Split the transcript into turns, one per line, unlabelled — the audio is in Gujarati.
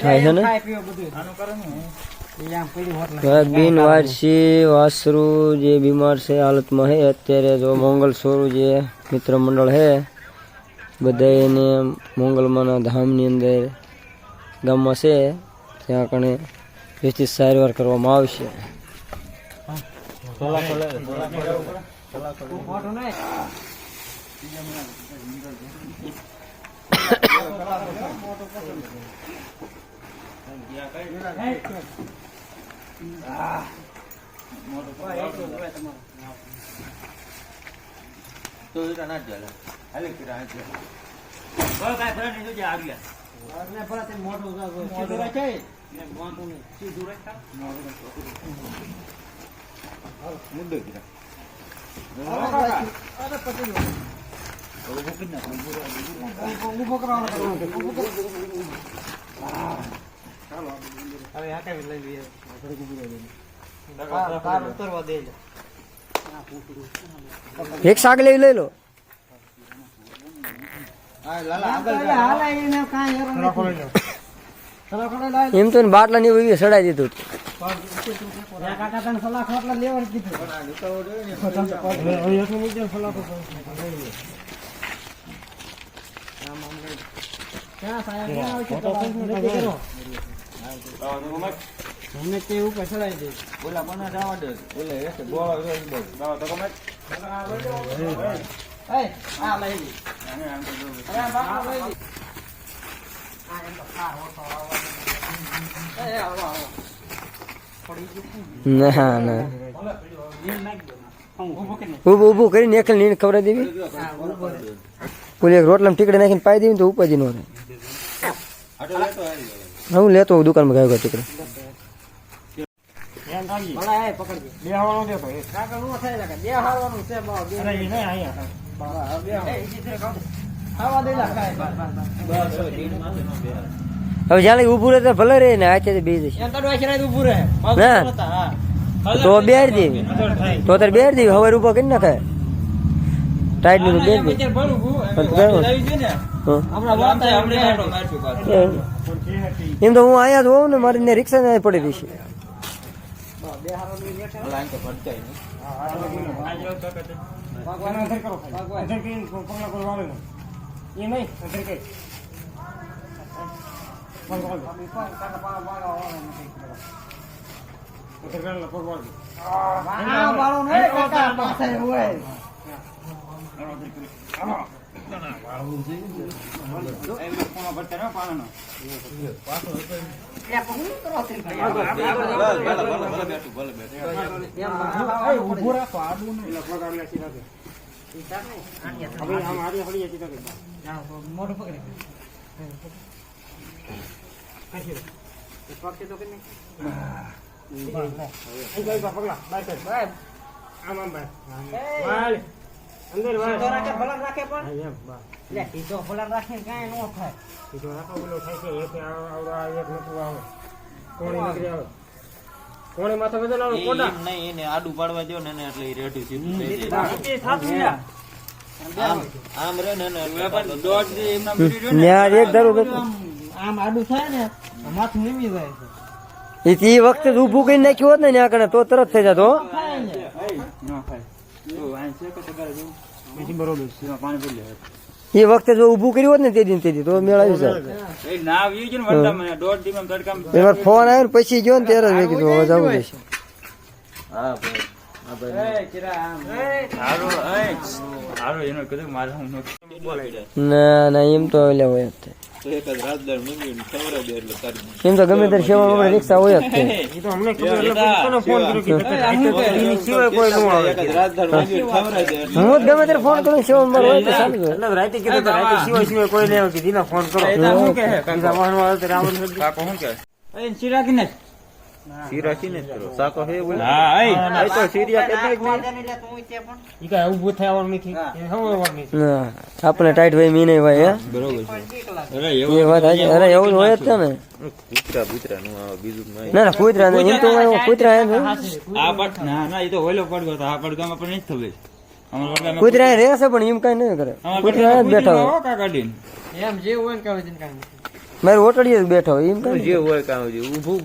થાય છે ને બિનવારસી વાસરું જે બીમાર છે હાલતમાં હે અત્યારે જો મોંગલ સોરું જે મિત્ર મંડળ હે બધા એને મોંગલમાના ધામની અંદર ગામમાં છે ત્યાં કણે વ્યવસ્થિત સારવાર કરવામાં આવશે. એક શાક લઈ લો. એમ તો બાટલા ની એવી સડાઈ દીધું.
हमने के ऊपर चढ़ाई दे बोला बना जावा दे बोले ऐसे बोला बाबा तो कम ए आ लई अरे बाबा लई आ एम तो खा हो तो ए आवा
ના ના ઊભું કરીને એકલ નીણ ખવડાવી દેવી. પેલી એક રોટલામાં ટીકડી નાખીને પાઈ દેવી તો ઉપાજી નો રહે. હું લેતો હોઉં દુકાનમાં ગાયો ટીકડી. હવે જ્યાં લઈ ઉભું રહે તો ભલે રે ને આચે બે જશે ના તો બેર દેવી તો તારે બેર દેવી હવે ઉભો કરી નાખાય ટાઈટ નું બેર દે. એમ તો હું અહીંયા જ હોઉં ને મારી રિક્ષા ને પડી રહી છે. કોણી માથે વજન આવે કોડા નહીં એને આડું પાડવા દો ને એટલે રેડું સીધું થઈ જાય. આમ રે ને દોડ દે એમના બીડી રે એક ધરું આમ આડું થાય ને માથું નીમી જાય છે. એ વખતે ઊભું કરી નાખ્યું હોત ને ત્યાં કણે તો તરત થઈ જતો. એ વખતે જો ઊભું કર્યું હોત ને તેથી તો મેળ આવી જાય. ફોન આવ્યો ને પછી ગયો ને ત્યારે મેં કીધું હવે જવું જશે. ના ના એમ તો હોય જ છે. એમ તો ગમે ત્યારે સેવામાં રિક્ષા હોય જ છે. હું જ ગમે ત્યારે ફોન કરું સેવામાં હોય તો ચાલુ રાતે કીધું સિવાય કોઈ નહીં કીધું ફોન કરો આપણે ટાઈટ ભાઈ મી નહીં ભાઈ અરે એવું હોય જ છે ને. ના ના કૂતરા નહીં એમ તો કૂતરા કૂતરા રહેશે પણ એમ કઈ નહીં કરે. કૂતરા બેઠા હોય એમ જે હોય ને
મારે ઓટડીએ જ બેઠો હોય એમ કાંઈ
જે હોય કામ ઊભું